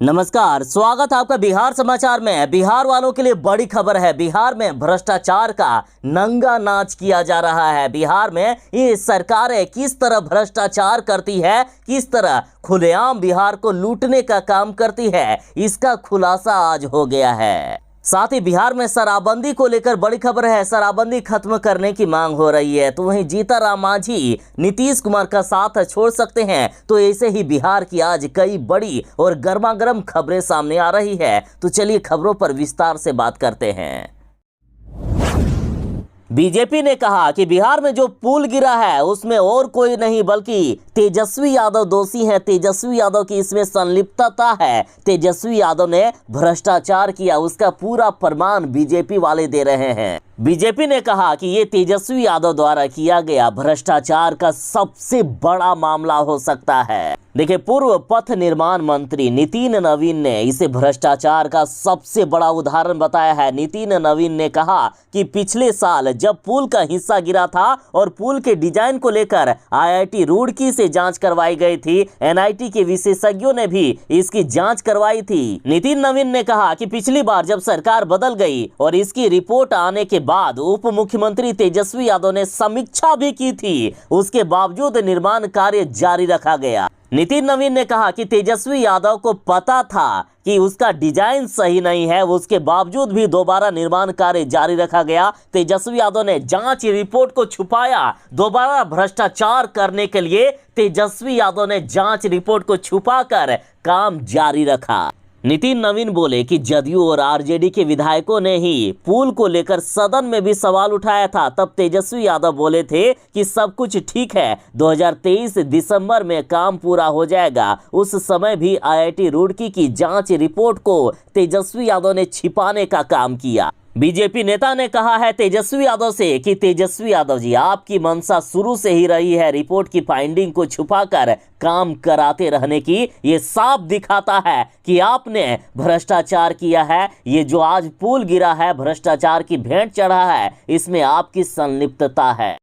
नमस्कार, स्वागत है आपका बिहार समाचार में। बिहार वालों के लिए बड़ी खबर है। बिहार में भ्रष्टाचार का नंगा नाच किया जा रहा है। बिहार में ये सरकारें किस तरह भ्रष्टाचार करती है, किस तरह खुलेआम बिहार को लूटने का काम करती है, इसका खुलासा आज हो गया है। साथ ही बिहार में शराबबंदी को लेकर बड़ी खबर है। शराबबंदी खत्म करने की मांग हो रही है। तो वहीं जीतनराम मांझी नीतीश कुमार का साथ छोड़ सकते हैं। तो ऐसे ही बिहार की आज कई बड़ी और गर्मागर्म खबरें सामने आ रही है। तो चलिए खबरों पर विस्तार से बात करते हैं। बीजेपी ने कहा कि बिहार में जो पुल गिरा है उसमें और कोई नहीं बल्कि तेजस्वी यादव दोषी हैं। तेजस्वी यादव की इसमें संलिप्तता है। तेजस्वी यादव ने भ्रष्टाचार किया, उसका पूरा प्रमाण बीजेपी वाले दे रहे हैं। बीजेपी ने कहा कि ये तेजस्वी यादव द्वारा किया गया भ्रष्टाचार का सबसे बड़ा मामला हो सकता है। देखिए, पूर्व पथ निर्माण मंत्री नितिन नवीन ने इसे भ्रष्टाचार का सबसे बड़ा उदाहरण बताया है। नितिन नवीन ने कहा कि पिछले साल जब पुल का हिस्सा गिरा था और पुल के डिजाइन को लेकर आईआईटी रुड़की से जांच करवाई गई थी, एनआईटी के विशेषज्ञों ने भी इसकी जांच करवाई थी। नितिन नवीन ने कहा कि पिछली बार जब सरकार बदल गई और इसकी रिपोर्ट आने के बाद उप मुख्यमंत्री तेजस्वी यादव ने समीक्षा भी की थी, उसके बावजूद निर्माण कार्य जारी रखा गया। नितिन नवीन ने कहा कि तेजस्वी यादव को पता था कि उसका डिजाइन सही नहीं है, उसके बावजूद भी दोबारा निर्माण कार्य जारी रखा गया। तेजस्वी यादव ने जांच रिपोर्ट को छुपाया। दोबारा भ्रष्टाचार करने के लिए तेजस्वी यादव ने जांच रिपोर्ट को छुपाकर काम जारी रखा। नितिन नवीन बोले कि जदयू और आरजेडी के विधायकों ने ही पुल को लेकर सदन में भी सवाल उठाया था। तब तेजस्वी यादव बोले थे कि सब कुछ ठीक है, 2023 दिसंबर में काम पूरा हो जाएगा। उस समय भी आईआईटी रुड़की की जांच रिपोर्ट को तेजस्वी यादव ने छिपाने का काम किया। बीजेपी नेता ने कहा है तेजस्वी यादव से कि तेजस्वी यादव जी, आपकी मंशा शुरू से ही रही है रिपोर्ट की फाइंडिंग को छुपाकर काम कराते रहने की। ये साफ दिखाता है कि आपने भ्रष्टाचार किया है। ये जो आज पुल गिरा है, भ्रष्टाचार की भेंट चढ़ा है, इसमें आपकी संलिप्तता है।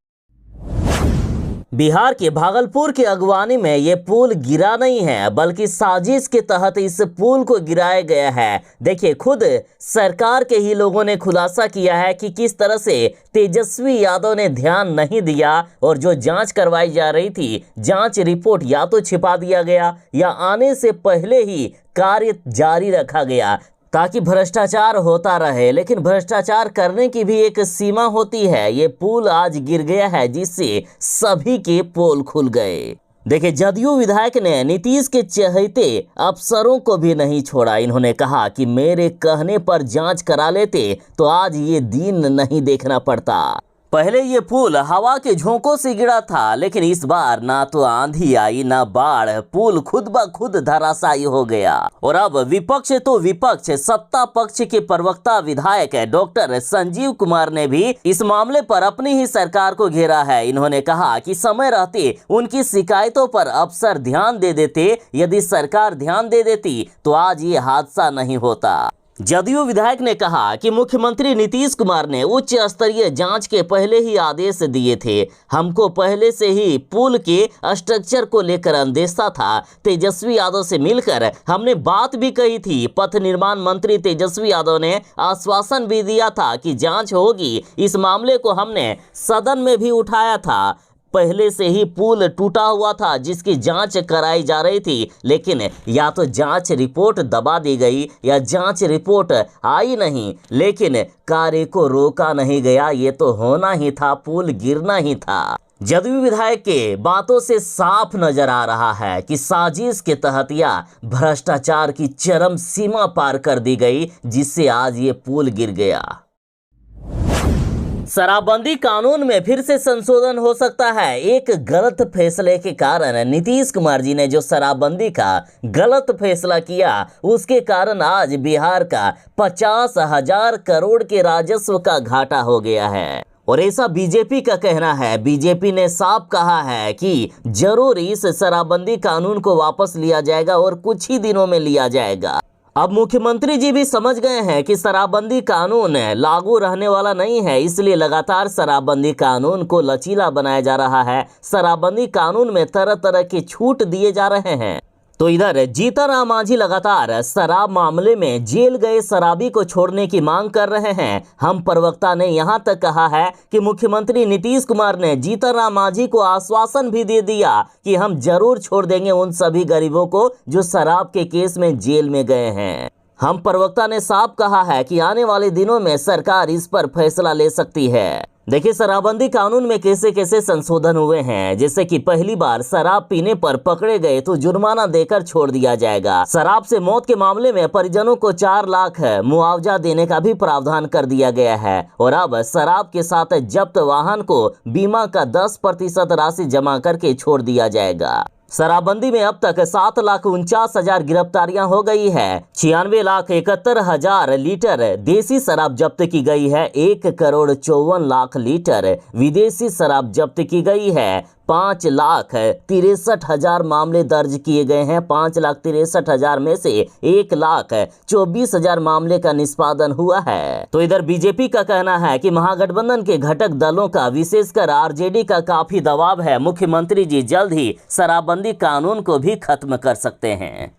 बिहार के भागलपुर की अगवानी में ये पुल गिरा नहीं है, बल्कि साजिश के तहत इस पुल को गिराया गया है। देखिए, खुद सरकार के ही लोगों ने खुलासा किया है कि किस तरह से तेजस्वी यादव ने ध्यान नहीं दिया और जो जांच करवाई जा रही थी, जांच रिपोर्ट या तो छिपा दिया गया या आने से पहले ही कार्य जारी रखा गया ताकि भ्रष्टाचार होता रहे। लेकिन भ्रष्टाचार करने की भी एक सीमा होती है। ये पुल आज गिर गया है, जिससे सभी के पोल खुल गए। देखिए, जदयू विधायक ने नीतीश के चहेते अफसरों को भी नहीं छोड़ा। इन्होंने कहा कि मेरे कहने पर जांच करा लेते तो आज ये दिन नहीं देखना पड़ता। पहले ये पुल हवा के झोंकों से गिरा था, लेकिन इस बार ना तो आंधी आई ना बाढ़, पुल खुद ब खुद धराशायी हो गया। और अब विपक्ष तो विपक्ष, सत्ता पक्ष के प्रवक्ता विधायक डॉक्टर संजीव कुमार ने भी इस मामले पर अपनी ही सरकार को घेरा है। इन्होंने कहा कि समय रहते उनकी शिकायतों पर अफसर ध्यान दे देते। यदि सरकार ध्यान दे देती तो आज ये हादसा नहीं होता। जदयू विधायक ने कहा कि मुख्यमंत्री नीतीश कुमार ने उच्च स्तरीय जांच के पहले ही आदेश दिए थे। हमको पहले से ही पुल के स्ट्रक्चर को लेकर अंदेशा था। तेजस्वी यादव से मिलकर हमने बात भी कही थी। पथ निर्माण मंत्री तेजस्वी यादव ने आश्वासन भी दिया था कि जांच होगी। इस मामले को हमने सदन में भी उठाया था। पहले से ही पुल टूटा हुआ था जिसकी जांच कराई जा रही थी, लेकिन या तो जांच रिपोर्ट दबा दी गई या जांच रिपोर्ट आई नहीं, लेकिन कार्य को रोका नहीं गया। ये तो होना ही था, पुल गिरना ही था। जदयू विधायक के बातों से साफ नजर आ रहा है कि साजिश के तहत या भ्रष्टाचार की चरम सीमा पार कर दी गई, जिससे आज ये पुल गिर गया। शराबबंदी कानून में फिर से संशोधन हो सकता है। एक गलत फैसले के कारण नीतीश कुमार जी ने जो शराबबंदी का गलत फैसला किया, उसके कारण आज बिहार का 50,000 करोड़ के राजस्व का घाटा हो गया है। और ऐसा बीजेपी का कहना है। बीजेपी ने साफ कहा है कि जरूर इस शराबबंदी कानून को वापस लिया जाएगा और कुछ ही दिनों में लिया जाएगा। अब मुख्यमंत्री जी भी समझ गए हैं कि शराबबंदी कानून लागू रहने वाला नहीं है, इसलिए लगातार शराबबंदी कानून को लचीला बनाया जा रहा है। शराबबंदी कानून में तरह तरह की छूट दिए जा रहे हैं। तो इधर जीतन राम मांझी लगातार शराब मामले में जेल गए शराबी को छोड़ने की मांग कर रहे हैं। हम प्रवक्ता ने यहां तक कहा है कि मुख्यमंत्री नीतीश कुमार ने जीतन राम मांझी को आश्वासन भी दे दिया कि हम जरूर छोड़ देंगे उन सभी गरीबों को जो शराब के केस में जेल में गए हैं। हम प्रवक्ता ने साफ कहा है कि आने वाले दिनों में सरकार इस पर फैसला ले सकती है। देखिए, शराबबंदी कानून में कैसे कैसे संशोधन हुए हैं, जैसे कि पहली बार शराब पीने पर पकड़े गए तो जुर्माना देकर छोड़ दिया जाएगा। शराब से मौत के मामले में परिजनों को 4 लाख मुआवजा देने का भी प्रावधान कर दिया गया है। और अब शराब के साथ जब्त वाहन को बीमा का 10% राशि जमा करके छोड़ दिया जाएगा। शराबबंदी में अब तक 7,49,000 गिरफ्तारियां हो गई है। 96,71,000 लीटर देसी शराब जब्त की गई है। 1,54,00,000 लीटर विदेशी शराब जब्त की गई है। 5,63,000 मामले दर्ज किए गए हैं। 5,63,000 में से 1,24,000 मामले का निष्पादन हुआ है। तो इधर बीजेपी का कहना है कि महागठबंधन के घटक दलों का, विशेषकर आरजेडी का काफी दबाव है। मुख्यमंत्री जी जल्द ही शराबबंदी कानून को भी खत्म कर सकते हैं।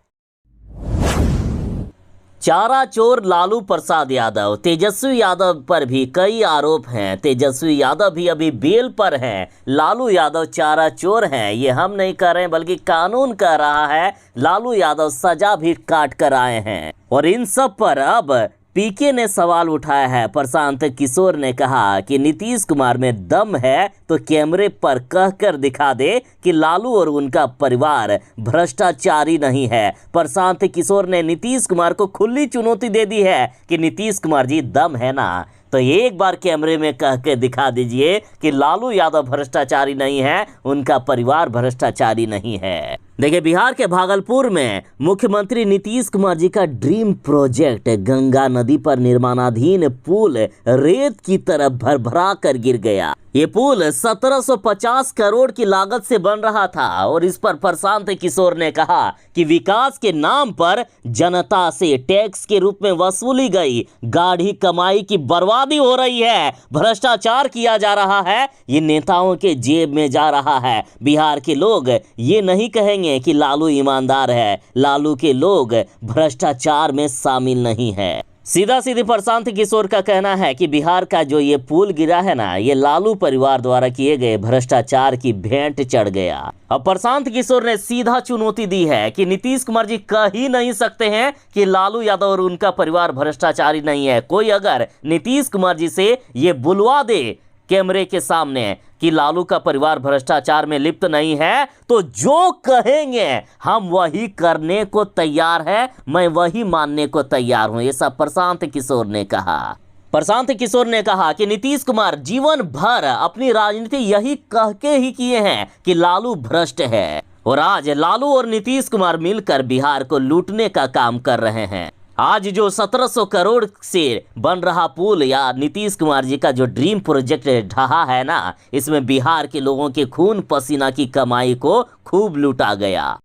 चारा चोर लालू प्रसाद यादव, तेजस्वी यादव पर भी कई आरोप हैं। तेजस्वी यादव भी अभी बेल पर हैं। लालू यादव चारा चोर हैं, ये हम नहीं कह रहे हैं बल्कि कानून कह रहा है। लालू यादव सजा भी काट कर आए हैं। और इन सब पर अब पीके ने सवाल उठाया है। प्रशांत किशोर ने कहा कि नीतीश कुमार में दम है तो कैमरे पर कहकर दिखा दे कि लालू और उनका परिवार भ्रष्टाचारी नहीं है। प्रशांत किशोर ने नीतीश कुमार को खुली चुनौती दे दी है कि नीतीश कुमार जी दम है ना, तो एक बार कैमरे में कह के दिखा दीजिए कि लालू यादव भ्रष्टाचारी नहीं है, उनका परिवार भ्रष्टाचारी नहीं है। देखिए, बिहार के भागलपुर में मुख्यमंत्री नीतीश कुमार जी का ड्रीम प्रोजेक्ट गंगा नदी पर निर्माणाधीन पुल रेत की तरह भरभरा कर गिर गया। ये पुल 1750 करोड़ की लागत से बन रहा था और इस पर प्रशांत किशोर ने कहा कि विकास के नाम पर जनता से टैक्स के रूप में वसूली गई गाढ़ी कमाई की बर्बादी हो रही है, भ्रष्टाचार किया जा रहा है, ये नेताओं के जेब में जा रहा है। बिहार के लोग ये नहीं कहेंगे कि लालू ईमानदार है, लालू के लोग भ्रष्टाचार में शामिल नहीं है। सीधा सीधी प्रशांत किशोर का कहना है कि बिहार का जो ये पुल गिरा है ना, ये लालू परिवार द्वारा किए गए भ्रष्टाचार की भेंट चढ़ गया। अब प्रशांत किशोर ने सीधा चुनौती दी है कि नीतीश कुमार जी कह ही नहीं सकते हैं कि लालू यादव और उनका परिवार भ्रष्टाचारी नहीं है। कोई अगर नीतीश कुमार जी से ये बुलवा दे कैमरे के सामने कि लालू का परिवार भ्रष्टाचार में लिप्त नहीं है, तो जो कहेंगे हम वही करने को तैयार है, मैं वही मानने को तैयार हूं, ये सब प्रशांत किशोर ने कहा। प्रशांत किशोर ने कहा कि नीतीश कुमार जीवन भर अपनी राजनीति यही कह के ही किए हैं कि लालू भ्रष्ट है, और आज लालू और नीतीश कुमार मिलकर बिहार को लूटने का काम कर रहे हैं। आज जो 1700 करोड़ से बन रहा पुल या नीतीश कुमार जी का जो ड्रीम प्रोजेक्ट ढहा है ना, इसमें बिहार के लोगों के खून पसीना की कमाई को खूब लूटा गया।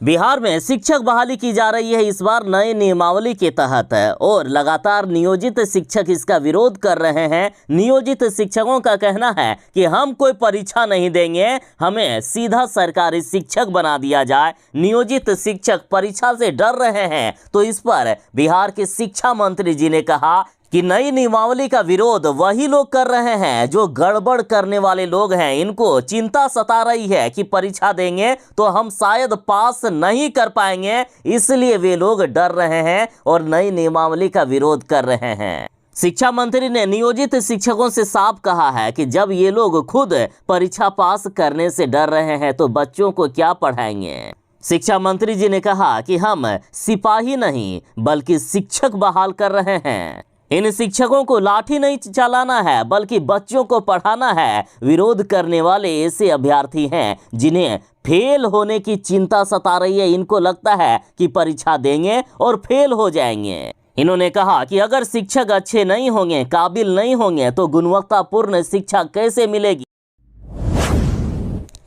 बिहार में शिक्षक बहाली की जा रही है इस बार नए नियमावली के तहत, और लगातार नियोजित शिक्षक इसका विरोध कर रहे हैं। नियोजित शिक्षकों का कहना है कि हम कोई परीक्षा नहीं देंगे, हमें सीधा सरकारी शिक्षक बना दिया जाए। नियोजित शिक्षक परीक्षा से डर रहे हैं, तो इस पर बिहार के शिक्षा मंत्री जी ने कहा कि नई नियमावली का विरोध वही लोग कर रहे हैं जो गड़बड़ करने वाले लोग हैं। इनको चिंता सता रही है कि परीक्षा देंगे तो हम शायद पास नहीं कर पाएंगे, इसलिए वे लोग डर रहे हैं और नई नियमावली का विरोध कर रहे हैं। शिक्षा मंत्री ने नियोजित शिक्षकों से साफ कहा है कि जब ये लोग खुद परीक्षा पास करने से डर रहे हैं तो बच्चों को क्या पढ़ाएंगे। शिक्षा मंत्री जी ने कहा कि हम सिपाही नहीं बल्कि शिक्षक बहाल कर रहे हैं। इन शिक्षकों को लाठी नहीं चलाना है बल्कि बच्चों को पढ़ाना है। विरोध करने वाले ऐसे अभ्यर्थी हैं जिन्हें फेल होने की चिंता सता रही है। इनको लगता है कि परीक्षा देंगे और फेल हो जाएंगे। इन्होंने कहा कि अगर शिक्षक अच्छे नहीं होंगे, काबिल नहीं होंगे, तो गुणवत्तापूर्ण शिक्षा कैसे मिलेगी।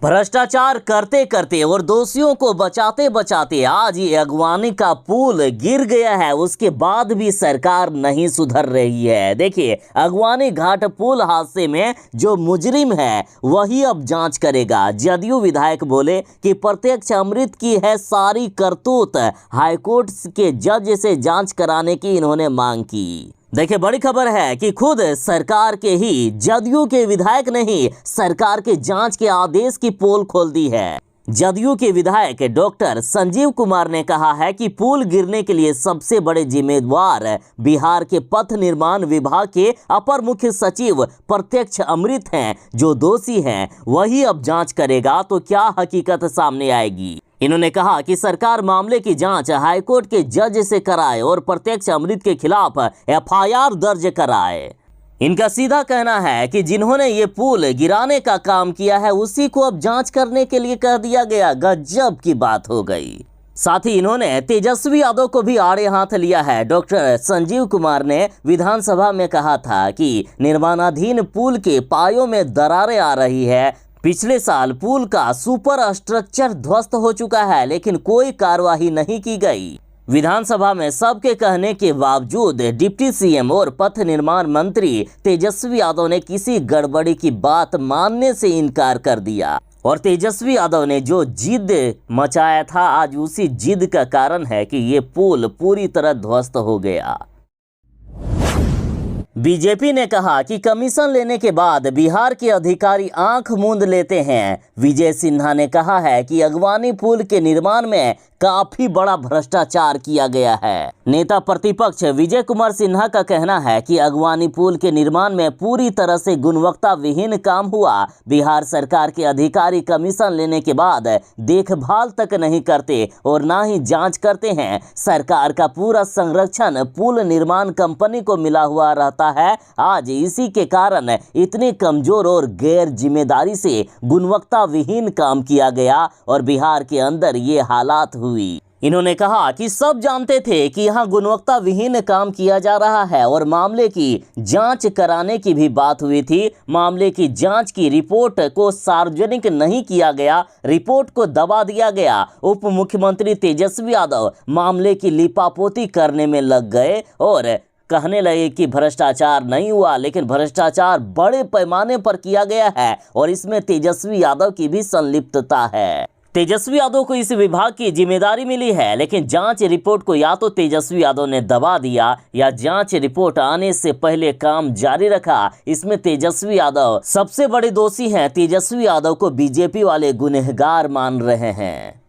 भ्रष्टाचार करते करते और दोषियों को बचाते बचाते आज ये अगवानी का पुल गिर गया है। उसके बाद भी सरकार नहीं सुधर रही है। देखिए, अगवानी घाट पुल हादसे में जो मुजरिम है वही अब जांच करेगा। जदयू विधायक बोले कि प्रत्यक्ष अमृत की है सारी करतूत। हाईकोर्ट के जज से जांच कराने की इन्होंने मांग की। देखिए, बड़ी खबर है कि खुद सरकार के ही जदयू के विधायक ने ही सरकार के जांच के आदेश की पोल खोल दी है। जदयू के विधायक डॉक्टर संजीव कुमार ने कहा है कि पुल गिरने के लिए सबसे बड़े जिम्मेदार बिहार के पथ निर्माण विभाग के अपर मुख्य सचिव प्रत्यक्ष अमृत हैं। जो दोषी हैं वही अब जांच करेगा तो क्या हकीकत सामने आएगी। इन्होंने कहा कि सरकार मामले की जांच हाईकोर्ट के जज से कराए और प्रत्यक्ष अमृत के खिलाफ एफआईआर दर्ज कराए। इनका सीधा कहना है कि जिन्होंने ये पुल गिराने का काम किया है उसी को अब जांच करने के लिए कह दिया गया। गजब की बात हो गई। साथ ही इन्होंने तेजस्वी यादव को भी आड़े हाथ लिया है। डॉक्टर संजीव कुमार ने विधानसभा में कहा था कि निर्माणाधीन पुल के पायों में दरारें आ रही है। पिछले साल पुल का सुपर स्ट्रक्चर ध्वस्त हो चुका है लेकिन कोई कार्यवाही नहीं की गई। विधानसभा में सबके कहने के बावजूद डिप्टी सीएम और पथ निर्माण मंत्री तेजस्वी यादव ने किसी गड़बड़ी की बात मानने से इनकार कर दिया और तेजस्वी यादव ने जो जिद मचाया था आज उसी जिद का कारण है कि ये पुल पूरी तरह ध्वस्त हो गया। बीजेपी ने कहा कि कमीशन लेने के बाद बिहार के अधिकारी आंख मूंद लेते हैं। विजय सिन्हा ने कहा है कि अगवानी पुल के निर्माण में काफी बड़ा भ्रष्टाचार किया गया है। नेता प्रतिपक्ष विजय कुमार सिन्हा का कहना है कि अगवानी पुल के निर्माण में पूरी तरह से गुणवत्ता विहीन काम हुआ। बिहार सरकार के अधिकारी कमीशन लेने के बाद देखभाल तक नहीं करते और ना ही जांच करते हैं। सरकार का पूरा संरक्षण पुल निर्माण कंपनी को मिला हुआ रहता है। आज इसी के कारण इतने कमजोर और गैर जिम्मेदारी से गुणवत्ता विहीन काम किया गया और बिहार के अंदर ये हालात हुई। इन्होंने कहा कि सब जानते थे कि यहाँ गुणवत्ता विहीन काम किया जा रहा है और मामले की जांच कराने की भी बात हुई थी। मामले की जांच की रिपोर्ट को सार्वजनिक नहीं किया गया, रिपोर्ट को दबा दिया गया। उप मुख्यमंत्री तेजस्वी यादव मामले की लिपापोती करने में लग गए और कहने लगे कि भ्रष्टाचार नहीं हुआ, लेकिन भ्रष्टाचार बड़े पैमाने पर किया गया है और इसमें तेजस्वी यादव की भी संलिप्तता है। तेजस्वी यादव को इस विभाग की जिम्मेदारी मिली है लेकिन जांच रिपोर्ट को या तो तेजस्वी यादव ने दबा दिया या जांच रिपोर्ट आने से पहले काम जारी रखा। इसमें तेजस्वी यादव सबसे बड़े दोषी हैं। तेजस्वी यादव को बीजेपी वाले गुनहगार मान रहे हैं।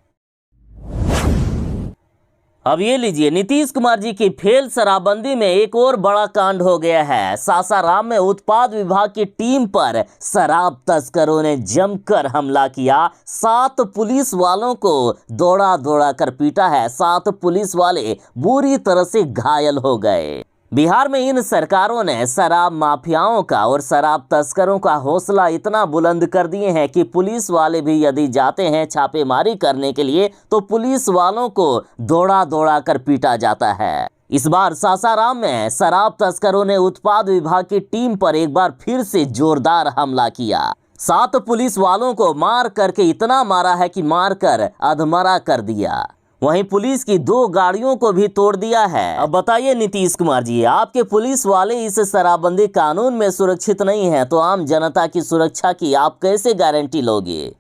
अब ये लीजिए, नीतीश कुमार जी की फेल शराबबंदी में एक और बड़ा कांड हो गया है। सासाराम में उत्पाद विभाग की टीम पर शराब तस्करों ने जमकर हमला किया। 7 पुलिस वालों को दौड़ा दौड़ा कर पीटा है। 7 पुलिस वाले बुरी तरह से घायल हो गए। बिहार में इन सरकारों ने शराब माफियाओं का और शराब तस्करों का हौसला इतना बुलंद कर दिए हैं कि पुलिस वाले भी यदि जाते हैं छापेमारी करने के लिए तो पुलिस वालों को दौड़ा दौड़ा कर पीटा जाता है। इस बार सासाराम में शराब तस्करों ने उत्पाद विभाग की टीम पर एक बार फिर से जोरदार हमला किया। 7 पुलिस वालों को मार करके इतना मारा है कि मार कर अधमरा कर दिया। वहीं पुलिस की 2 गाड़ियों को भी तोड़ दिया है। अब बताइए नीतीश कुमार जी, आपके पुलिस वाले इस शराबबंदी कानून में सुरक्षित नहीं है तो आम जनता की सुरक्षा की आप कैसे गारंटी लोगे?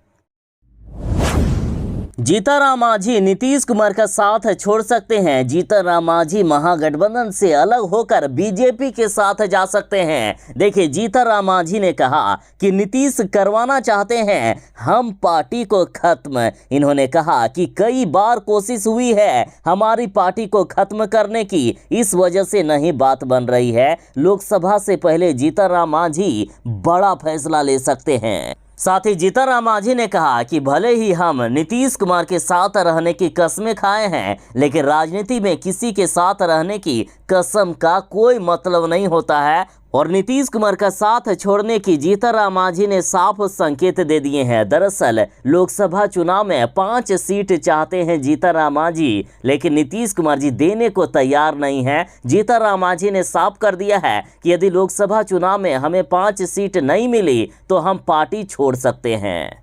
जीतनराम मांझी नीतीश कुमार का साथ छोड़ सकते हैं। जीतनराम मांझी महागठबंधन से अलग होकर बीजेपी के साथ जा सकते हैं। देखिए, जीतनराम मांझी ने कहा कि नीतीश करवाना चाहते हैं हम पार्टी को खत्म। इन्होंने कहा कि कई बार कोशिश हुई है हमारी पार्टी को खत्म करने की, इस वजह से नहीं बात बन रही है। लोकसभा से पहले जीतनराम मांझी बड़ा फैसला ले सकते हैं। साथ ही जीतनराम मांझी ने कहा कि भले ही हम नीतीश कुमार के साथ रहने की कस्में खाए हैं लेकिन राजनीति में किसी के साथ रहने की कसम का कोई मतलब नहीं होता है और नीतीश कुमार का साथ छोड़ने की जीतनराम मांझी ने साफ संकेत दे दिए हैं। दरअसल लोकसभा चुनाव में 5 सीट चाहते हैं जीतनराम मांझी लेकिन नीतीश कुमार जी देने को तैयार नहीं है। जीतनराम मांझी ने साफ कर दिया है कि यदि लोकसभा चुनाव में हमें 5 सीट नहीं मिली तो हम पार्टी छोड़ सकते हैं।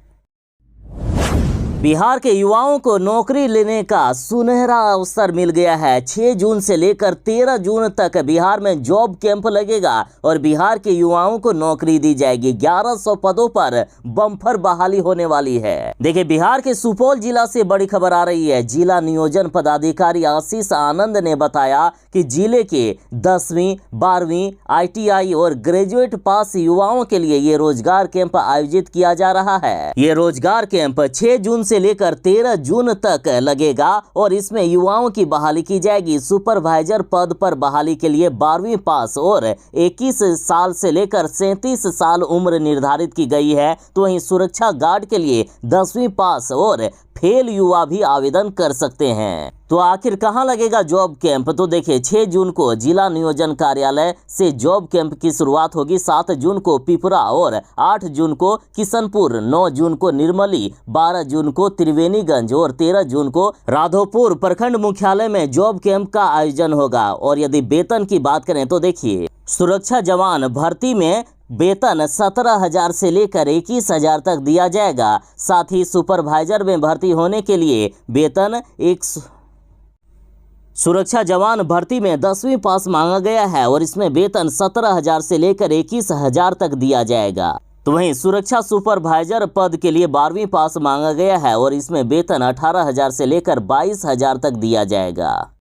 बिहार के युवाओं को नौकरी लेने का सुनहरा अवसर मिल गया है। 6 जून से लेकर 13 जून तक बिहार में जॉब कैंप लगेगा और बिहार के युवाओं को नौकरी दी जाएगी। 1100 पदों पर बम्पर बहाली होने वाली है। देखिए, बिहार के सुपौल जिला से बड़ी खबर आ रही है। जिला नियोजन पदाधिकारी आशीष आनंद ने बताया कि जिले के 10वीं, 12वीं, ITI और ग्रेजुएट पास युवाओं के लिए ये रोजगार कैंप आयोजित किया जा रहा है। ये रोजगार कैंप 6 जून से लेकर 13 जून तक लगेगा और इसमें युवाओं की बहाली की जाएगी। सुपरवाइजर पद पर बहाली के लिए 12वीं पास और 21 साल से लेकर 37 साल उम्र निर्धारित की गई है। तो वहीं सुरक्षा गार्ड के लिए 10वीं पास और फेल युवा भी आवेदन कर सकते हैं। तो आखिर कहां लगेगा जॉब कैंप? तो देखिए, 6 जून को जिला नियोजन कार्यालय से जॉब कैंप की शुरुआत होगी। 7 जून को पिपरा और 8 जून को किशनपुर, 9 जून को निर्मली, 12 जून को त्रिवेणीगंज और 13 जून को राधोपुर प्रखंड मुख्यालय में जॉब कैंप का आयोजन होगा। और यदि वेतन की बात करें तो देखिए, सुरक्षा जवान भर्ती में वेतन 17,000 से लेकर 21,000 तक दिया जाएगा। साथ ही सुपरवाइजर में भर्ती होने के लिए वेतन सुरक्षा जवान भर्ती में 10वीं पास मांगा गया है और इसमें वेतन 17,000 से लेकर 21,000 तक दिया जाएगा। तो वहीं सुरक्षा सुपरवाइजर पद के लिए 12वीं पास मांगा गया है और इसमें वेतन 18,000 से लेकर 22,000 तक दिया जाएगा।